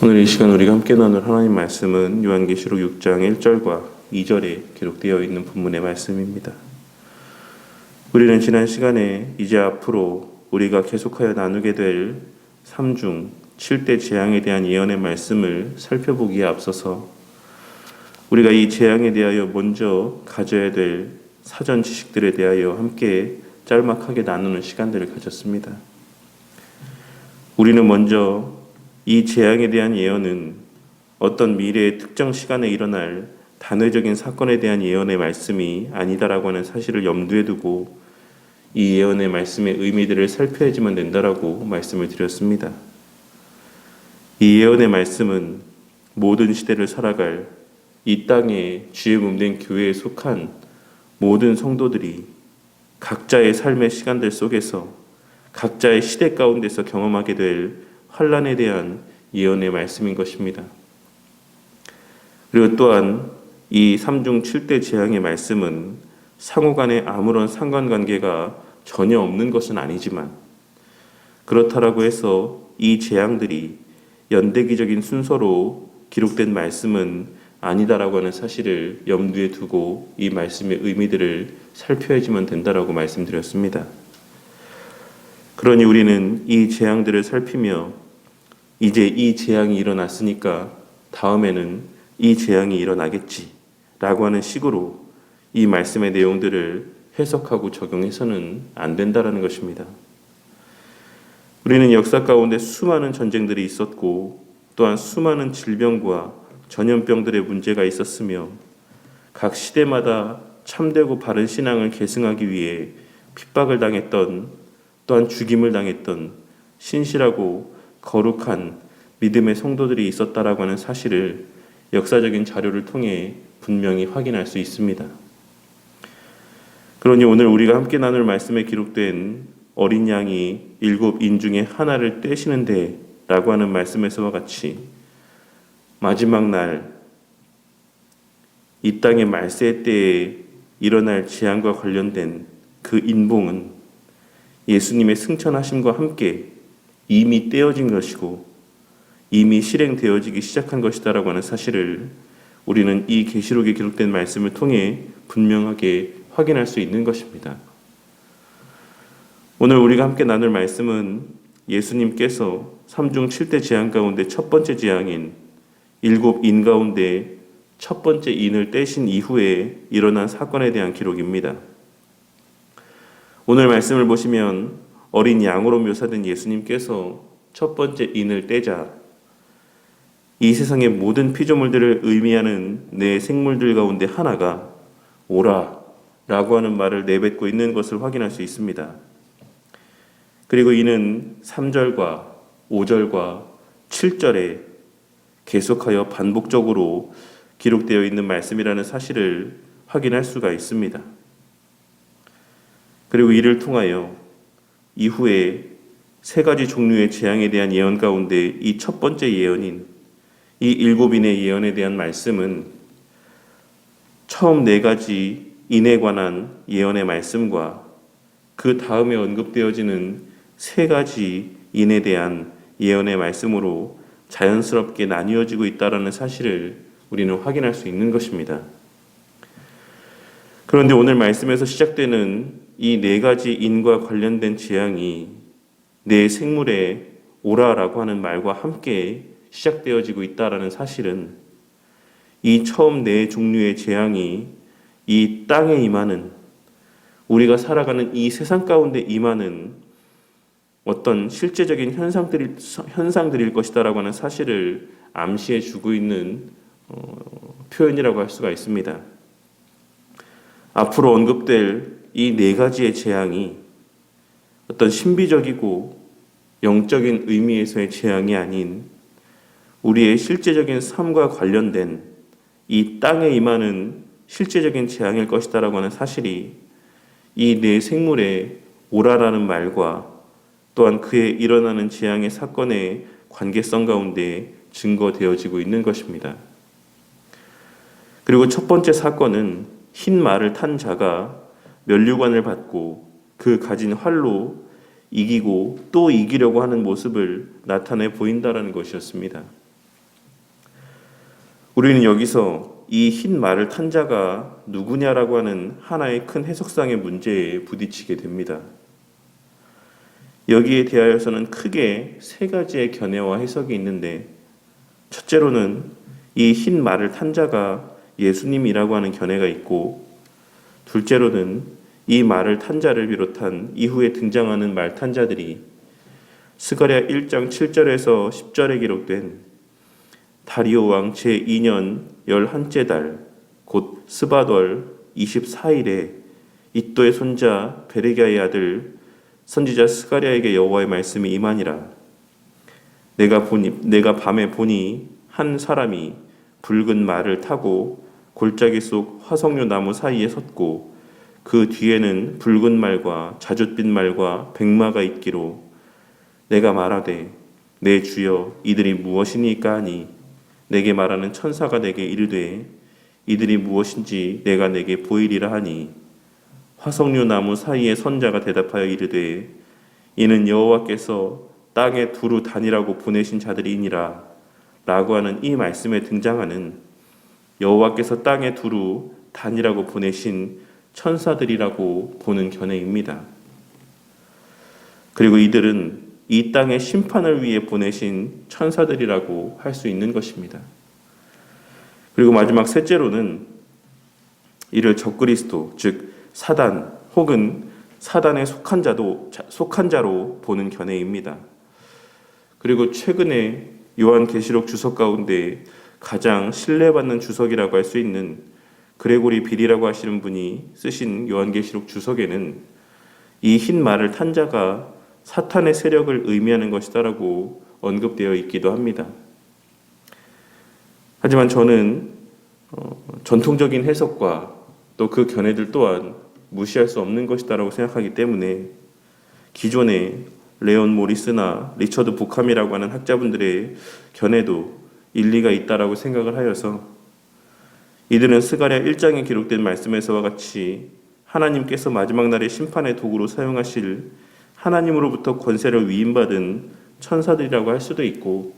오늘 이 시간 우리가 함께 나눌 하나님 말씀은 요한계시록 6장 1절과 2절에 기록되어 있는 본문의 말씀입니다. 우리는 지난 시간에 이제 앞으로 우리가 계속하여 나누게 될 3중 7대 재앙에 대한 예언의 말씀을 살펴보기에 앞서서 우리가 이 재앙에 대하여 먼저 가져야 될 사전 지식들에 대하여 함께 짤막하게 나누는 시간들을 가졌습니다. 우리는 먼저 이 재앙에 대한 예언은 어떤 미래의 특정 시간에 일어날 단회적인 사건에 대한 예언의 말씀이 아니다라고 하는 사실을 염두에 두고 이 예언의 말씀의 의미들을 살펴야지만 된다라고 말씀을 드렸습니다. 이 예언의 말씀은 모든 시대를 살아갈 이 땅에 주의 몸된 교회에 속한 모든 성도들이 각자의 삶의 시간들 속에서 각자의 시대 가운데서 경험하게 될 환난에 대한 예언의 말씀인 것입니다. 그리고 또한 이 3중 7대 재앙의 말씀은 상호 간에 아무런 상관관계가 전혀 없는 것은 아니지만 그렇다라고 해서 이 재앙들이 연대기적인 순서로 기록된 말씀은 아니다라고 하는 사실을 염두에 두고 이 말씀의 의미들을 살펴야지만 된다라고 말씀드렸습니다. 그러니 우리는 이 재앙들을 살피며 이제 이 재앙이 일어났으니까 다음에는 이 재앙이 일어나겠지 라고 하는 식으로 이 말씀의 내용들을 해석하고 적용해서는 안 된다라는 것입니다. 우리는 역사 가운데 수많은 전쟁들이 있었고 또한 수많은 질병과 전염병들의 문제가 있었으며 각 시대마다 참되고 바른 신앙을 계승하기 위해 핍박을 당했던 또한 죽임을 당했던 신실하고 거룩한 믿음의 성도들이 있었다라고 하는 사실을 역사적인 자료를 통해 분명히 확인할 수 있습니다. 그러니 오늘 우리가 함께 나눌 말씀에 기록된 어린 양이 7인 중에 하나를 떼시는데 라고 하는 말씀에서와 같이 마지막 날 이 땅의 말세 때에 일어날 재앙과 관련된 그 인봉은 예수님의 승천하심과 함께 이미 떼어진 것이고 이미 실행되어지기 시작한 것이다라고 하는 사실을 우리는 이 계시록에 기록된 말씀을 통해 분명하게 확인할 수 있는 것입니다. 오늘 우리가 함께 나눌 말씀은 예수님께서 3중 7대 재앙 가운데 첫 번째 재앙인 7인 가운데 첫 번째 인을 떼신 이후에 일어난 사건에 대한 기록입니다. 오늘 말씀을 보시면 어린 양으로 묘사된 예수님께서 첫 번째 인을 떼자 이 세상의 모든 피조물들을 의미하는 내 생물들 가운데 하나가 오라 라고 하는 말을 내뱉고 있는 것을 확인할 수 있습니다. 그리고 이는 3절과 5절과 7절에 계속하여 반복적으로 기록되어 있는 말씀이라는 사실을 확인할 수가 있습니다. 그리고 이를 통하여 이후에 세 가지 종류의 재앙에 대한 예언 가운데 이 첫 번째 예언인 이 7인의 예언에 대한 말씀은 처음 4가지 인에 관한 예언의 말씀과 그 다음에 언급되어지는 3가지 인에 대한 예언의 말씀으로 자연스럽게 나뉘어지고 있다는 사실을 우리는 확인할 수 있는 것입니다. 그런데 오늘 말씀에서 시작되는 이 4가지 인과 관련된 재앙이 내 생물에 오라라고 하는 말과 함께 시작되어지고 있다는 사실은 이 처음 4 종류의 재앙이 이 땅에 임하는 우리가 살아가는 이 세상 가운데 임하는 어떤 실제적인 현상들일 것이다라고 하는 사실을 암시해 주고 있는 표현이라고 할 수가 있습니다. 앞으로 언급될 이 4가지의 재앙이 어떤 신비적이고 영적인 의미에서의 재앙이 아닌 우리의 실제적인 삶과 관련된 이 땅에 임하는 실제적인 재앙일 것이다라고 하는 사실이 이 내 생물에 오라라는 말과 또한 그에 일어나는 재앙의 사건의 관계성 가운데 증거되어지고 있는 것입니다. 그리고 첫 번째 사건은 흰 말을 탄 자가 면류관을 받고 그 가진 활로 이기고 또 이기려고 하는 모습을 나타내 보인다라는 것이었습니다. 우리는 여기서 이 흰 말을 탄 자가 누구냐라고 하는 하나의 큰 해석상의 문제에 부딪히게 됩니다. 여기에 대하여서는 크게 세 가지의 견해와 해석이 있는데, 첫째로는 이 흰 말을 탄 자가 예수님이라고 하는 견해가 있고, 둘째로는 이 말을 탄 자를 비롯한 이후에 등장하는 말 탄 자들이 스가랴 1장 7절에서 10절에 기록된 다리오 왕 제2년 11째 달 곧 스바돌 24일에 이또의 손자 베레기야의 아들 선지자 스가랴에게 여호와의 말씀이 임하니라. 내가 밤에 보니 한 사람이 붉은 말을 타고 골짜기 속 화석류 나무 사이에 섰고 그 뒤에는 붉은 말과 자줏빛 말과 백마가 있기로 내가 말하되 내 주여 이들이 무엇이니까 하니 내게 말하는 천사가 내게 이르되 이들이 무엇인지 내가 내게 보이리라 하니 화석류 나무 사이에 선 자가 대답하여 이르되 이는 여호와께서 땅에 두루 다니라고 보내신 자들이니라 라고 하는 이 말씀에 등장하는 여호와께서 땅에 두루 다니라고 보내신 천사들이라고 보는 견해입니다. 그리고 이들은 이 땅의 심판을 위해 보내신 천사들이라고 할 수 있는 것입니다. 그리고 마지막 셋째로는 이를 적그리스도, 즉 사단 혹은 사단에 속한 자로 보는 견해입니다. 그리고 최근에 요한계시록 주석 가운데 가장 신뢰받는 주석이라고 할 수 있는 그레고리 빌이라고 하시는 분이 쓰신 요한계시록 주석에는 이 흰 말을 탄 자가 사탄의 세력을 의미하는 것이다라고 언급되어 있기도 합니다. 하지만 저는 전통적인 해석과 또 그 견해들 또한 무시할 수 없는 것이다라고 생각하기 때문에 기존의 레온 모리스나 리처드 부캄이라고 하는 학자분들의 견해도 일리가 있다라고 생각을 하여서 이들은 스가랴 1장에 기록된 말씀에서와 같이 하나님께서 마지막 날의 심판의 도구로 사용하실 하나님으로부터 권세를 위임받은 천사들이라고 할 수도 있고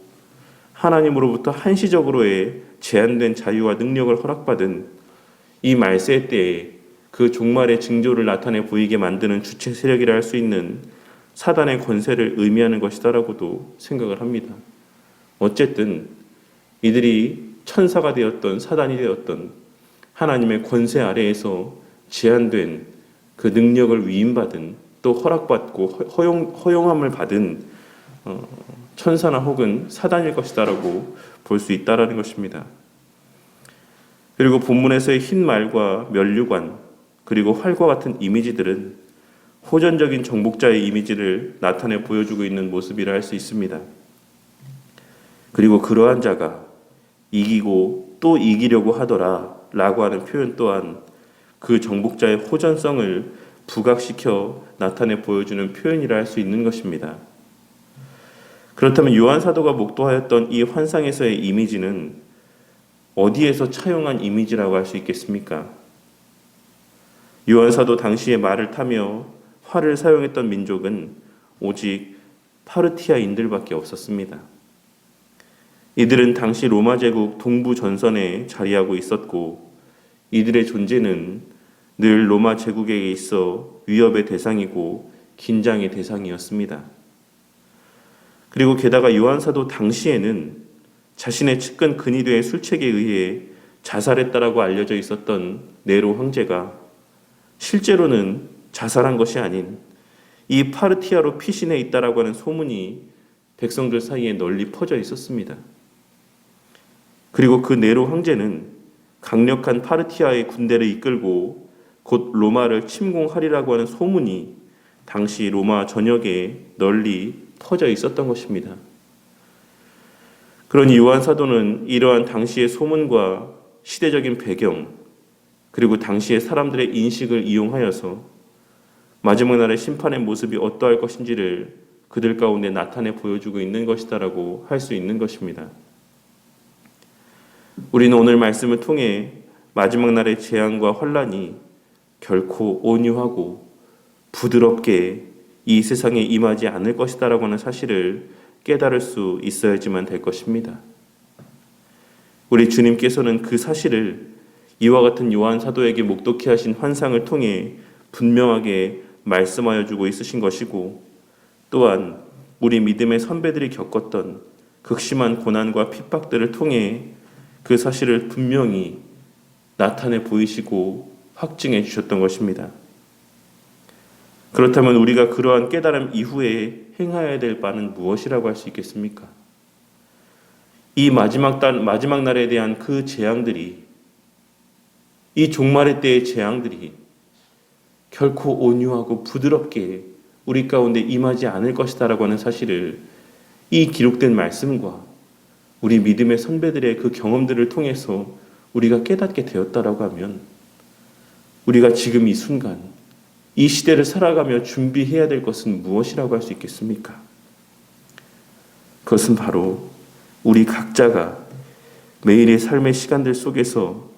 하나님으로부터 한시적으로의 제한된 자유와 능력을 허락받은 이 말세 때에 그 종말의 징조를 나타내 보이게 만드는 주체 세력이라 할 수 있는 사단의 권세를 의미하는 것이다라고도 생각을 합니다. 어쨌든 이들이 천사가 되었던 사단이 되었던 하나님의 권세 아래에서 제한된 그 능력을 위임받은 또 허락받고 허용함을 받은 천사나 혹은 사단일 것이다라고 볼 수 있다라는 것입니다. 그리고 본문에서의 흰 말과 면류관 그리고 활과 같은 이미지들은 호전적인 정복자의 이미지를 나타내 보여주고 있는 모습이라 할 수 있습니다. 그리고 그러한 자가 이기고 또 이기려고 하더라 라고 하는 표현 또한 그 정복자의 호전성을 부각시켜 나타내 보여주는 표현이라 할 수 있는 것입니다. 그렇다면 요한 사도가 목도하였던 이 환상에서의 이미지는 어디에서 차용한 이미지라고 할 수 있겠습니까? 요한 사도 당시에 말을 타며 활을 사용했던 민족은 오직 파르티아인들밖에 없었습니다. 이들은 당시 로마 제국 동부 전선에 자리하고 있었고 이들의 존재는 늘 로마 제국에 있어 위협의 대상이고 긴장의 대상이었습니다. 그리고 게다가 요한 사도 당시에는 자신의 측근 근위대의 술책에 의해 자살했다라고 알려져 있었던 네로 황제가 실제로는 자살한 것이 아닌 이 파르티아로 피신해 있다라고 하는 소문이 백성들 사이에 널리 퍼져 있었습니다. 그리고 그 네로 황제는 강력한 파르티아의 군대를 이끌고 곧 로마를 침공하리라고 하는 소문이 당시 로마 전역에 널리 퍼져 있었던 것입니다. 그러니 요한 사도는 이러한 당시의 소문과 시대적인 배경 그리고 당시의 사람들의 인식을 이용하여서 마지막 날의 심판의 모습이 어떠할 것인지를 그들 가운데 나타내 보여주고 있는 것이다라고 할 수 있는 것입니다. 우리는 오늘 말씀을 통해 마지막 날의 재앙과 환란이 결코 온유하고 부드럽게 이 세상에 임하지 않을 것이다라고 하는 사실을 깨달을 수 있어야지만 될 것입니다. 우리 주님께서는 그 사실을 이와 같은 요한 사도에게 목독해 하신 환상을 통해 분명하게 말씀하여 주고 있으신 것이고, 또한 우리 믿음의 선배들이 겪었던 극심한 고난과 핍박들을 통해 그 사실을 분명히 나타내 보이시고 확증해 주셨던 것입니다. 그렇다면 우리가 그러한 깨달음 이후에 행하여야 될 바는 무엇이라고 할 수 있겠습니까? 이 마지막 날에 대한 그 재앙들이, 이 종말의 때의 재앙들이 결코 온유하고 부드럽게 우리 가운데 임하지 않을 것이다라고 하는 사실을 이 기록된 말씀과 우리 믿음의 선배들의 그 경험들을 통해서 우리가 깨닫게 되었다라고 하면, 우리가 지금 이 순간 이 시대를 살아가며 준비해야 될 것은 무엇이라고 할 수 있겠습니까? 그것은 바로 우리 각자가 매일의 삶의 시간들 속에서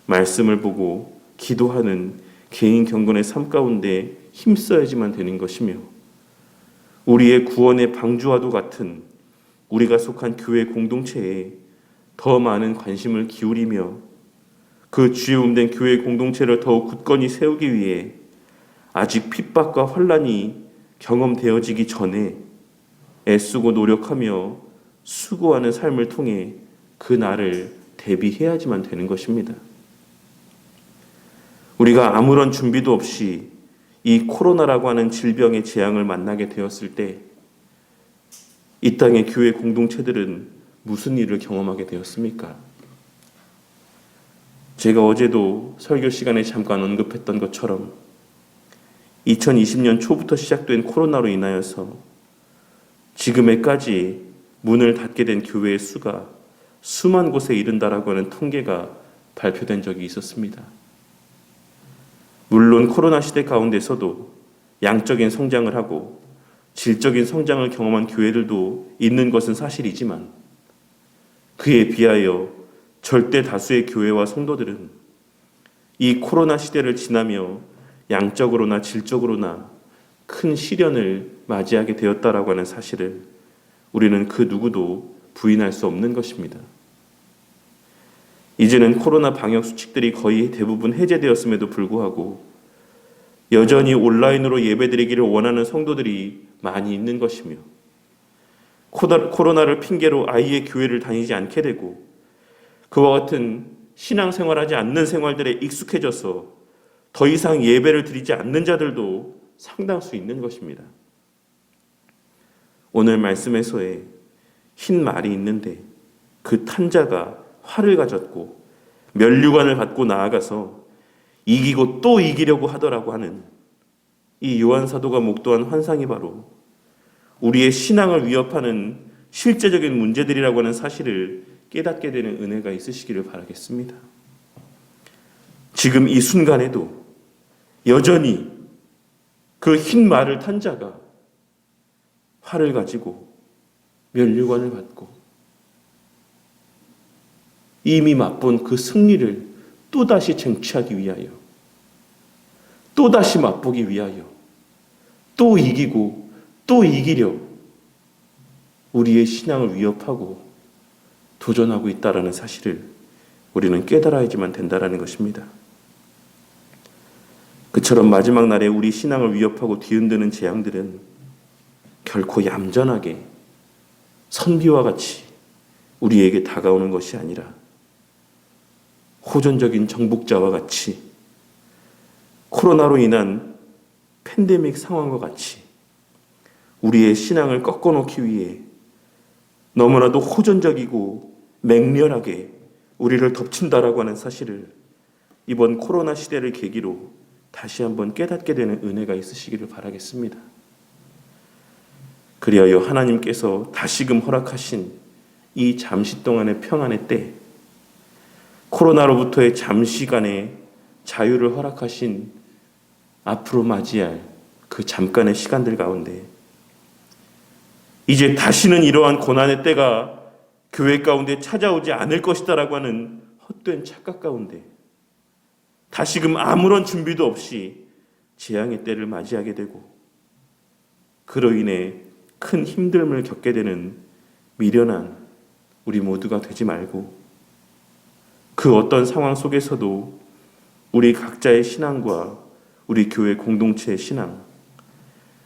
말씀을 보고 기도하는 개인 경건의 삶 가운데 힘써야지만 되는 것이며, 우리의 구원의 방주와도 같은 우리가 속한 교회 공동체에 더 많은 관심을 기울이며 그 주에 움된 교회 공동체를 더욱 굳건히 세우기 위해 아직 핍박과 환난이 경험되어지기 전에 애쓰고 노력하며 수고하는 삶을 통해 그 날을 대비해야지만 되는 것입니다. 우리가 아무런 준비도 없이 이 코로나라고 하는 질병의 재앙을 만나게 되었을 때 이 땅의 교회 공동체들은 무슨 일을 경험하게 되었습니까? 제가 어제도 설교 시간에 잠깐 언급했던 것처럼 2020년 초부터 시작된 코로나로 인하여서 지금에까지 문을 닫게 된 교회의 수가 수만 곳에 이른다라고 하는 통계가 발표된 적이 있었습니다. 물론 코로나 시대 가운데서도 양적인 성장을 하고 질적인 성장을 경험한 교회들도 있는 것은 사실이지만, 그에 비하여 절대 다수의 교회와 성도들은 이 코로나 시대를 지나며 양적으로나 질적으로나 큰 시련을 맞이하게 되었다라고 하는 사실을 우리는 그 누구도 부인할 수 없는 것입니다. 이제는 코로나 방역 수칙들이 거의 대부분 해제되었음에도 불구하고 여전히 온라인으로 예배드리기를 원하는 성도들이 많이 있는 것이며, 코로나를 핑계로 아예 교회를 다니지 않게 되고 그와 같은 신앙생활하지 않는 생활들에 익숙해져서 더 이상 예배를 드리지 않는 자들도 상당수 있는 것입니다. 오늘 말씀에서의 흰 말이 있는데 그 탄자가 활을 가졌고 면류관을 받고 나아가서 이기고 또 이기려고 하더라고 하는 이 요한 사도가 목도한 환상이 바로 우리의 신앙을 위협하는 실제적인 문제들이라고 하는 사실을 깨닫게 되는 은혜가 있으시기를 바라겠습니다. 지금 이 순간에도 여전히 그 흰 말을 탄 자가 활을 가지고 면류관을 받고 이미 맛본 그 승리를 또다시 쟁취하기 위하여, 또다시 맛보기 위하여, 또 이기고 또 이기려 우리의 신앙을 위협하고 도전하고 있다라는 사실을 우리는 깨달아야지만 된다라는 것입니다. 그처럼 마지막 날에 우리 신앙을 위협하고 뒤흔드는 재앙들은 결코 얌전하게 선비와 같이 우리에게 다가오는 것이 아니라 호전적인 정복자와 같이 코로나로 인한 팬데믹 상황과 같이 우리의 신앙을 꺾어놓기 위해 너무나도 호전적이고 맹렬하게 우리를 덮친다라고 하는 사실을 이번 코로나 시대를 계기로 다시 한번 깨닫게 되는 은혜가 있으시기를 바라겠습니다. 그리하여 하나님께서 다시금 허락하신 이 잠시 동안의 평안의 때, 코로나로부터의 잠시간의 자유를 허락하신 앞으로 맞이할 그 잠깐의 시간들 가운데 이제 다시는 이러한 고난의 때가 교회 가운데 찾아오지 않을 것이다라고 하는 헛된 착각 가운데 다시금 아무런 준비도 없이 재앙의 때를 맞이하게 되고 그로 인해 큰 힘듦을 겪게 되는 미련한 우리 모두가 되지 말고 그 어떤 상황 속에서도 우리 각자의 신앙과 우리 교회 공동체의 신앙,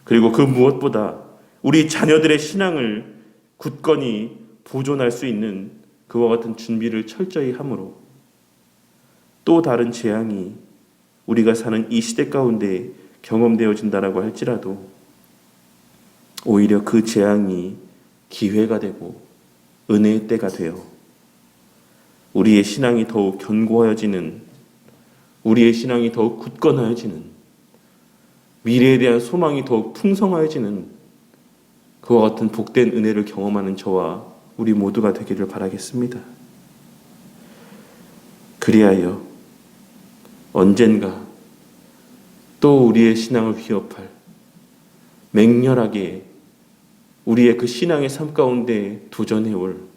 그리고 그 무엇보다 우리 자녀들의 신앙을 굳건히 보존할 수 있는 그와 같은 준비를 철저히 함으로 또 다른 재앙이 우리가 사는 이 시대 가운데 경험되어진다라고 할지라도 오히려 그 재앙이 기회가 되고 은혜의 때가 되어 우리의 신앙이 더욱 견고하여지는, 우리의 신앙이 더욱 굳건하여지는, 미래에 대한 소망이 더욱 풍성하여지는 그와 같은 복된 은혜를 경험하는 저와 우리 모두가 되기를 바라겠습니다. 그리하여 언젠가 또 우리의 신앙을 위협할, 맹렬하게 우리의 그 신앙의 삶 가운데 도전해올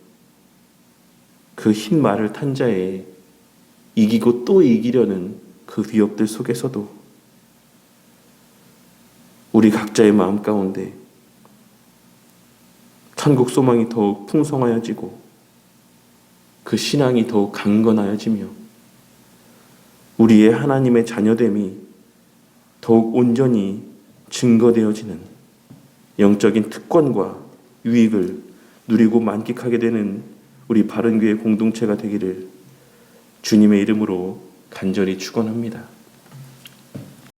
그 흰 말을 탄 자의 이기고 또 이기려는 그 위협들 속에서도 우리 각자의 마음 가운데 천국 소망이 더욱 풍성하여지고 그 신앙이 더욱 강건하여지며 우리의 하나님의 자녀됨이 더욱 온전히 증거되어지는 영적인 특권과 유익을 누리고 만끽하게 되는 우리 바른교회 공동체가 되기를 주님의 이름으로 간절히 축원합니다.